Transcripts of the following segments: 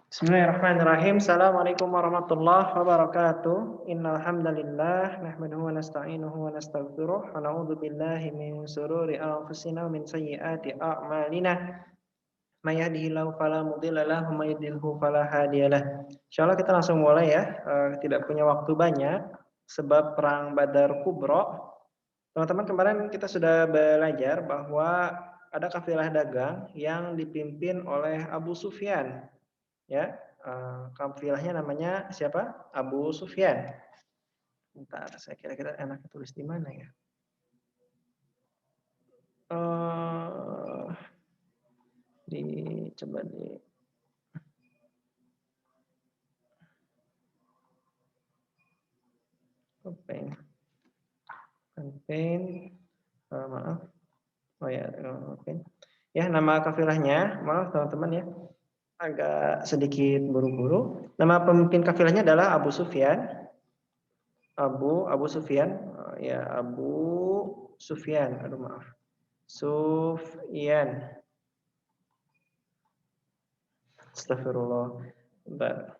Bismillahirrahmanirrahim. Assalamualaikum warahmatullahi wabarakatuh. Innal hamdalillah nahmaduhu wa nasta'inuhu wa nastaghfiruh wa na'udzu billahi min shururi anfusina wa min sayyiati a'malina. May yahdihillahu fala mudhilla lahu wa may yudhlilhu fala hadiyalah. Insyaallah kita langsung mulai ya. Tidak punya waktu banyak sebab perang Badar Kubra. Teman-teman, kemarin kita sudah belajar bahwa ada kafilah dagang yang dipimpin oleh Abu Sufyan. Ya, kafilahnya namanya siapa? Abu Sufyan. Bentar, saya kira-kira enaknya tulis di mana ya? Eee, coba di campaign campaign, maaf. Oh ya, campaign. Ya, nama kafilahnya, maaf teman-teman ya, agak sedikit buru-buru. Nama pemimpin kafilahnya adalah Abu Sufyan. Abu Sufyan, ya Abu Sufyan, aduh maaf. Sufyan. Astagfirullah. Bentar.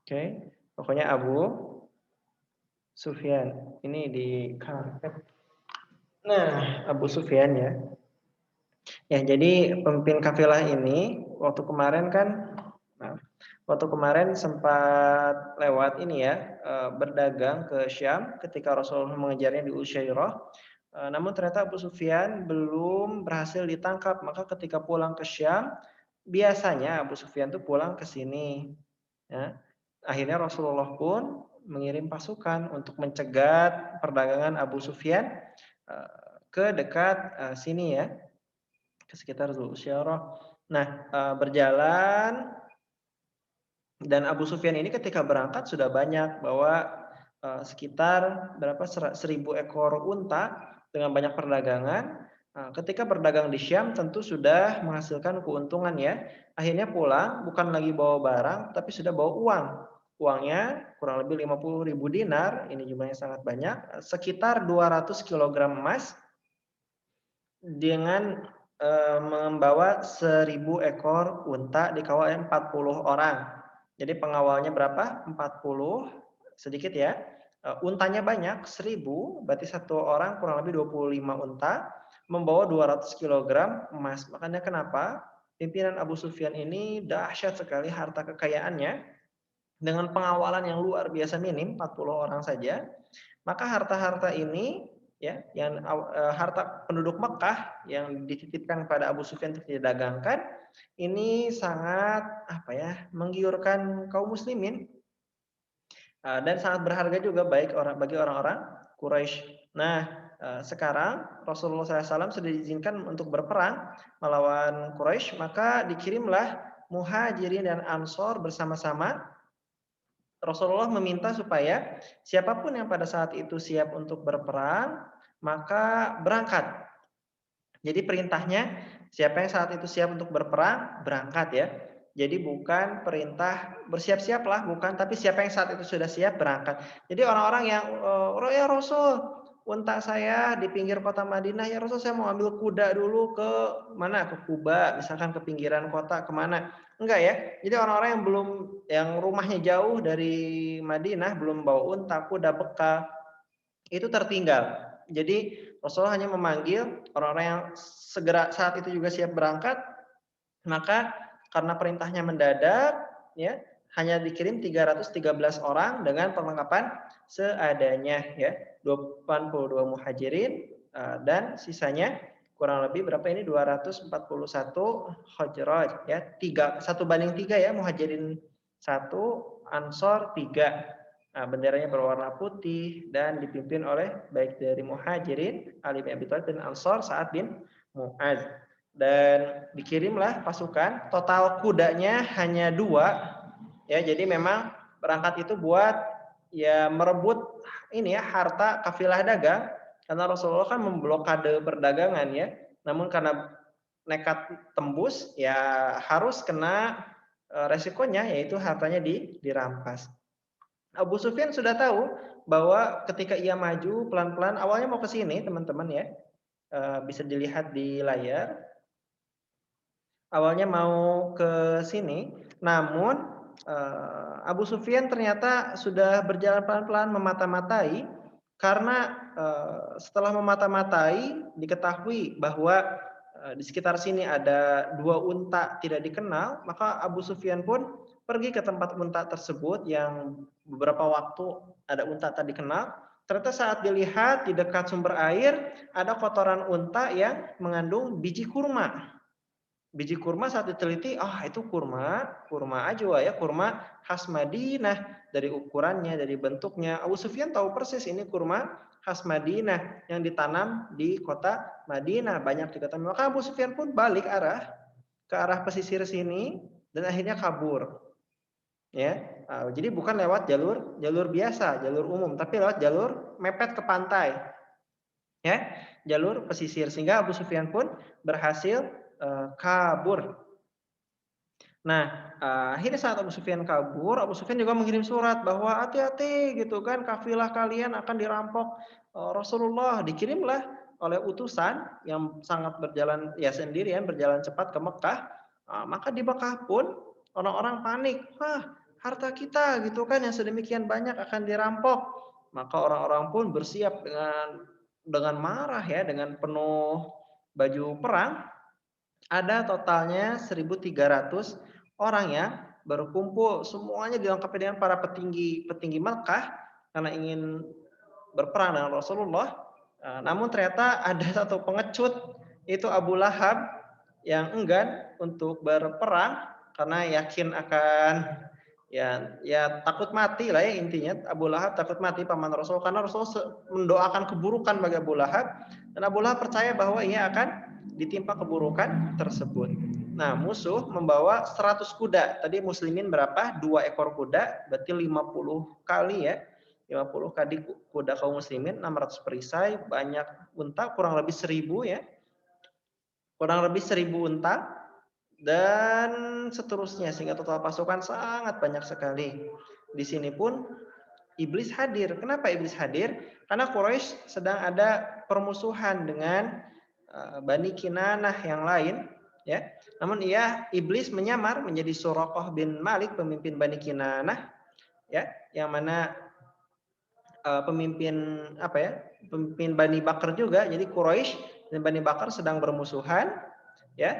Oke, pokoknya Abu Sufyan. Ini di karpet. Nah, Abu Sufyan ya. Ya, jadi pemimpin kafilah ini waktu kemarin sempat lewat ini ya, berdagang ke Syam ketika Rasulullah mengejarnya di Usyairah. Namun ternyata Abu Sufyan belum berhasil ditangkap. Maka ketika pulang ke Syam, biasanya Abu Sufyan tuh pulang ke sini. Ya. Akhirnya Rasulullah pun mengirim pasukan untuk mencegat perdagangan Abu Sufyan ke dekat sini ya, ke sekitar Dzulsyarah. Nah, berjalan, dan Abu Sufyan ini ketika berangkat sudah banyak bawa sekitar 1.000 ekor unta dengan banyak perdagangan. Ketika berdagang di Syam tentu sudah menghasilkan keuntungan ya. Akhirnya pulang bukan lagi bawa barang tapi sudah bawa uang. Uangnya kurang lebih 50.000 dinar, ini jumlahnya sangat banyak, sekitar 200 kg emas, dengan membawa 1.000 ekor unta dikawal 40 orang. Jadi pengawalnya berapa? 40, sedikit ya. Untanya banyak, 1.000, berarti satu orang kurang lebih 25 unta, membawa 200 kg emas. Makanya kenapa pimpinan Abu Sufyan ini dahsyat sekali harta kekayaannya, dengan pengawalan yang luar biasa minim, 40 orang saja. Maka harta-harta ini ya, yang harta penduduk Mekah yang dititipkan pada Abu Sufyan untuk didagangkan, ini sangat menggiurkan kaum muslimin, dan sangat berharga juga bagi orang-orang Quraisy. Nah, sekarang Rasulullah SAW sudah diizinkan untuk berperang melawan Quraisy, maka dikirimlah Muhajirin dan Ansor bersama-sama. Rasulullah meminta supaya siapapun yang pada saat itu siap untuk berperang, maka berangkat. Jadi perintahnya, siapa yang saat itu siap untuk berperang, berangkat ya. Jadi bukan perintah bersiap-siaplah, bukan, tapi siapa yang saat itu sudah siap, berangkat. Jadi orang-orang yang, ya Rasul, unta saya di pinggir kota Madinah, ya Rasul saya mau ambil kuda dulu ke mana, ke Kuba, misalkan ke pinggiran kota, kemana. Enggak ya, jadi orang-orang yang rumahnya jauh dari Madinah, belum bawa unta, kuda, bekal, itu tertinggal. Jadi Rasulullah hanya memanggil orang-orang yang segera saat itu juga siap berangkat, maka karena perintahnya mendadak, ya, hanya dikirim 313 orang dengan perlengkapan seadanya, ya, 82 muhajirin, dan sisanya kurang lebih berapa ini, 241 Khazraj, ya, 1:3 ya, muhajirin 1, Ansor 3. Nah, benderanya berwarna putih dan dipimpin oleh baik dari Muhajirin, Ali bin Abi Thalib, dan Ansor, Sa'ad bin Mu'adz. Dan dikirimlah pasukan, total kudanya hanya 2. Ya, jadi memang berangkat itu buat ya merebut ini ya, harta kafilah dagang, karena Rasulullah kan memblokade perdagangan ya. Namun karena nekat tembus ya harus kena resikonya, yaitu hartanya dirampas. Abu Sufyan sudah tahu bahwa ketika ia maju pelan-pelan, awalnya mau ke sini teman-teman ya, bisa dilihat di layar. Awalnya mau ke sini, Namun Abu Sufyan ternyata sudah berjalan pelan-pelan memata-matai karena setelah memata-matai diketahui bahwa di sekitar sini ada 2 unta tidak dikenal, maka Abu Sufyan pun pergi ke tempat unta tersebut yang beberapa waktu ada unta tak dikenal. Ternyata saat dilihat di dekat sumber air ada kotoran unta yang mengandung biji kurma. Biji kurma saat diteliti, itu kurma, kurma ajwa ya, kurma khas Madinah. Dari ukurannya, dari bentuknya, Abu Sufyan tahu persis ini kurma khas Madinah yang ditanam di kota Madinah, banyak diketahui. Maka Abu Sufyan pun balik ke arah pesisir sini dan akhirnya kabur. Ya, jadi bukan lewat jalur biasa, jalur umum, tapi lewat jalur mepet ke pantai. Ya, jalur pesisir, sehingga Abu Sufyan pun berhasil kabur. Nah, akhirnya saat Abu Sufyan kabur, Abu Sufyan juga mengirim surat bahwa hati-hati gitu kan, kafilah kalian akan dirampok Rasulullah. Dikirimlah oleh utusan yang sangat berjalan ya sendirian, berjalan cepat ke Mekah. Maka di Mekah pun orang-orang panik, wah harta kita gitu kan yang sedemikian banyak akan dirampok. Maka orang-orang pun bersiap dengan marah ya, dengan penuh baju perang. Ada totalnya 1.300 orang yang berkumpul, semuanya dilengkapi dengan para petinggi Makkah karena ingin berperang dengan Rasulullah. Namun ternyata ada satu pengecut, itu Abu Lahab, yang enggan untuk berperang karena yakin akan ya takut mati lah ya, intinya Abu Lahab takut mati paman Rasul, karena Rasul mendoakan keburukan bagi Abu Lahab dan Abu Lahab percaya bahwa ia akan ditimpa keburukan tersebut. Nah, musuh membawa 100 kuda. Tadi muslimin berapa? 2 ekor kuda, berarti 50 kali ya. 50 kali kuda kaum muslimin, 600 perisai, banyak unta, kurang lebih 1.000 ya. Kurang lebih 1.000 unta dan seterusnya, sehingga total pasukan sangat banyak sekali. Di sini pun iblis hadir. Kenapa iblis hadir? Karena Quraisy sedang ada permusuhan dengan Bani Kinanah yang lain, ya. Namun iblis menyamar menjadi Suraqah bin Malik, pemimpin Bani Kinanah, ya, yang mana pemimpin pemimpin Bani Bakar juga. Jadi Quraisy dan Bani Bakar sedang bermusuhan, ya.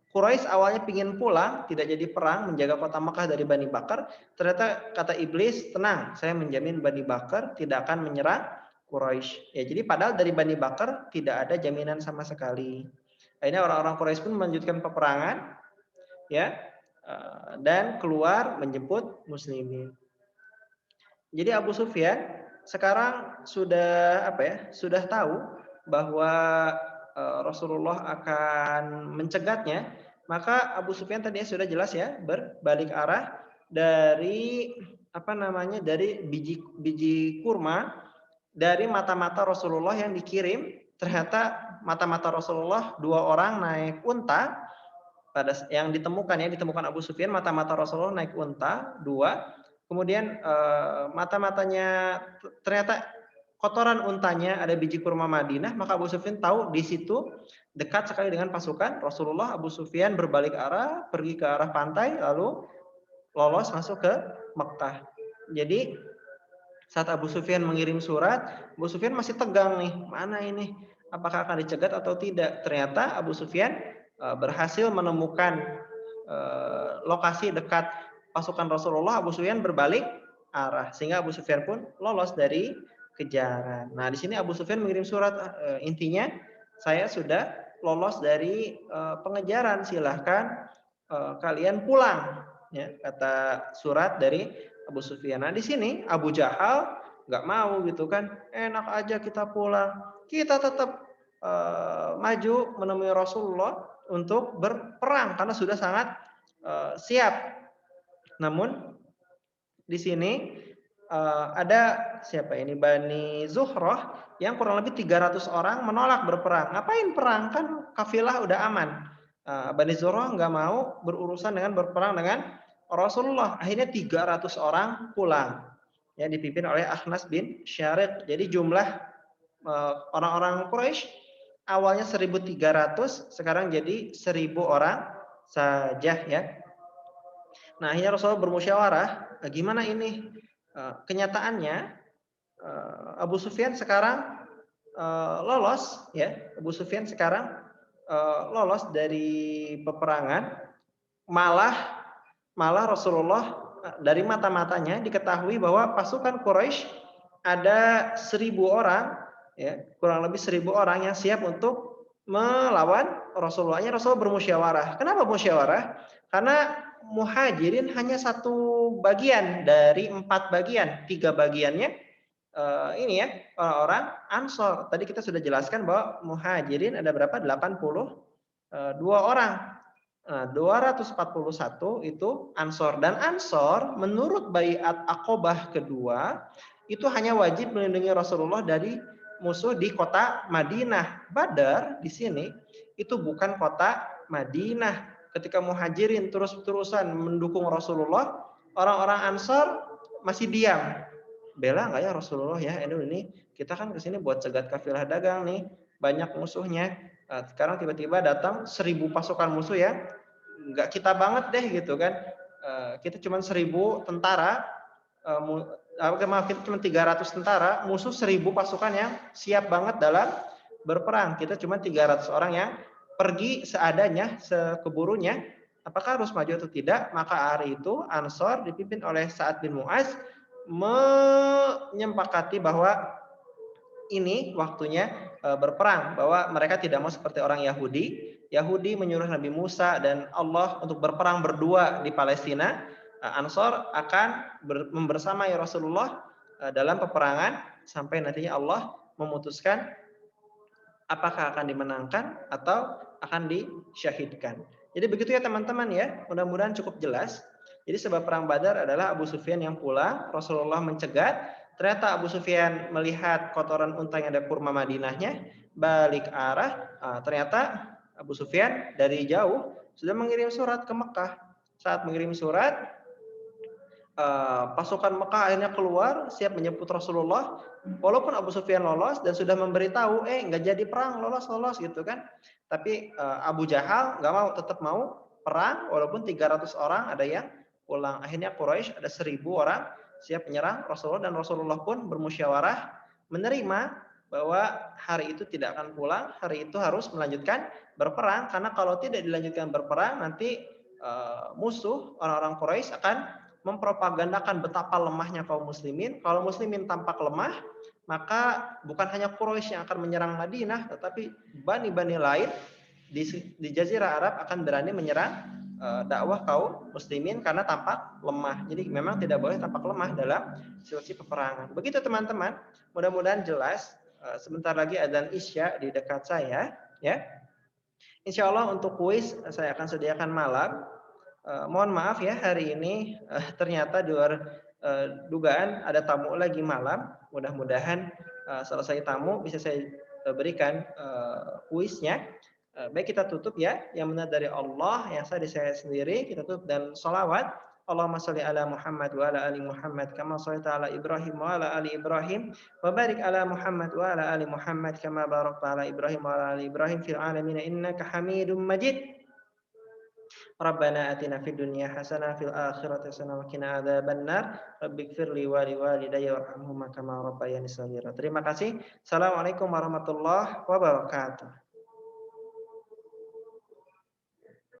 Quraisy awalnya ingin pulang, tidak jadi perang, menjaga kota Makkah dari Bani Bakar. Ternyata kata iblis, tenang, saya menjamin Bani Bakar tidak akan menyerang Quraisy. Ya, jadi padahal dari Bani Bakar tidak ada jaminan sama sekali. Akhirnya orang-orang Quraisy pun melanjutkan peperangan, ya, dan keluar menjemput muslimin. Jadi Abu Sufyan sekarang sudah tahu bahwa Rasulullah akan mencegatnya, maka Abu Sufyan tadinya sudah jelas ya, berbalik arah dari dari biji kurma dari mata-mata Rasulullah yang dikirim. Ternyata mata-mata Rasulullah 2 orang naik unta, yang ditemukan Abu Sufyan, mata-mata Rasulullah naik unta 2. Kemudian mata-matanya ternyata kotoran untanya ada biji kurma Madinah, maka Abu Sufyan tahu di situ dekat sekali dengan pasukan Rasulullah. Abu Sufyan berbalik arah, pergi ke arah pantai, lalu lolos masuk ke Mekah. Jadi saat Abu Sufyan mengirim surat, Abu Sufyan masih tegang nih, mana ini? Apakah akan dicegat atau tidak? Ternyata Abu Sufyan berhasil menemukan lokasi dekat pasukan Rasulullah. Abu Sufyan berbalik arah, sehingga Abu Sufyan pun lolos dari kejaran. Nah, di sini Abu Sufyan mengirim surat, intinya saya sudah lolos dari pengejaran, silahkan kalian pulang, ya, kata surat dari Abu Sufyan. Nah, di sini Abu Jahal nggak mau gitu kan, enak aja kita pulang, kita tetap maju menemui Rasulullah untuk berperang karena sudah sangat siap. Namun di sini ada siapa ini, Bani Zuhrah yang kurang lebih 300 orang menolak berperang. Ngapain perang, kan kafilah udah aman. Bani Zuhrah nggak mau berurusan dengan berperang dengan Rasulullah. Akhirnya 300 orang pulang, yang dipimpin oleh Akhnas bin Syariq. Jadi jumlah orang-orang Quraisy awalnya 1.300, sekarang jadi 1.000 orang saja ya. Nah, akhirnya Rasulullah bermusyawarah, gimana ini? Kenyataannya, Abu Sufyan sekarang, lolos ya, Abu Sufyan sekarang, lolos dari peperangan, malah malah Rasulullah, dari mata-matanya diketahui bahwa pasukan Quraisy ada 1.000 orang, ya, kurang lebih 1.000 orang yang siap untuk melawan Rasulullah. Akhirnya Rasulullah bermusyawarah. Kenapa musyawarah? Karena Muhajirin hanya satu bagian dari 4 bagian, 3 bagiannya ini ya, orang-orang Ansor. Tadi kita sudah jelaskan bahwa Muhajirin ada berapa? 82 orang. Nah, 241 itu Ansor, dan Ansor menurut Baiat Aqobah kedua itu hanya wajib melindungi Rasulullah dari musuh di kota Madinah. Badar di sini itu bukan kota Madinah. Ketika Muhajirin terus-terusan mendukung Rasulullah, orang-orang Ansor masih diam. Bela nggak ya Rasulullah ya? Ini kita kan kesini buat cegat kafilah dagang nih, banyak musuhnya. Sekarang tiba-tiba datang 1.000 pasukan musuh ya, nggak kita banget deh gitu kan. Kita cuma 1.000 tentara, maaf kita cuma 300 tentara, musuh 1.000 pasukan yang siap banget dalam berperang. Kita cuma 300 orang yang pergi seadanya, sekeburunya. Apakah harus maju atau tidak? Maka hari itu Ansor dipimpin oleh Sa'ad bin Mu'az menyepakati bahwa ini waktunya berperang, bahwa mereka tidak mau seperti orang Yahudi. Yahudi menyuruh Nabi Musa dan Allah untuk berperang berdua di Palestina. Ansor akan membersamai Rasulullah dalam peperangan sampai nantinya Allah memutuskan apakah akan dimenangkan atau akan disyahidkan. Jadi begitu ya teman-teman ya, mudah-mudahan cukup jelas. Jadi sebab perang Badar adalah Abu Sufyan yang pulang, Rasulullah mencegat, ternyata Abu Sufyan melihat kotoran unta yang ada kurma Madinahnya, balik arah, ternyata Abu Sufyan dari jauh sudah mengirim surat ke Mekah. Saat mengirim surat, pasukan Mekah akhirnya keluar siap menyebut Rasulullah, walaupun Abu Sufyan lolos dan sudah memberitahu nggak jadi perang, lolos gitu kan, tapi Abu Jahal nggak mau, tetap mau perang walaupun 300 orang ada yang pulang. Akhirnya Quraisy ada 1.000 orang siap menyerang Rasulullah, dan Rasulullah pun bermusyawarah menerima bahwa hari itu tidak akan pulang, hari itu harus melanjutkan berperang, karena kalau tidak dilanjutkan berperang nanti musuh orang-orang Quraisy akan mempropagandakan betapa lemahnya kaum muslimin. Kalau muslimin tampak lemah, maka bukan hanya Quraisy yang akan menyerang Madinah, tetapi bani-bani lain di Jazirah Arab akan berani menyerang dakwah kaum muslimin karena tampak lemah. Jadi memang tidak boleh tampak lemah dalam situasi peperangan. Begitu teman-teman, mudah-mudahan jelas. Sebentar lagi adzan Isya di dekat saya, ya. Insya Allah untuk kuis saya akan sediakan malam. Mohon maaf ya hari ini ternyata di luar dugaan ada tamu lagi malam. Mudah-mudahan selesai tamu bisa saya berikan kuisnya. Baik, kita tutup ya. Yang benar dari Allah, yang sah dari saya sendiri. Kita tutup dan sholawat. Allahumma sholli ala Muhammad wa ala ali Muhammad kama shallaita ala Ibrahim wa ala ali Ibrahim wa barik ala Muhammad wa ala ali Muhammad kama barakta ala Ibrahim wa ala ali Ibrahim fil alamin innaka Hamidum Majid. Rabbana atina fid dunya hasanah fil akhirati hasanah wa qina adzabannar. Rabbighfirli wa liwalidayya warhamhuma kama rabbayani shaghira. Terima kasih. Assalamualaikum warahmatullahi wabarakatuh.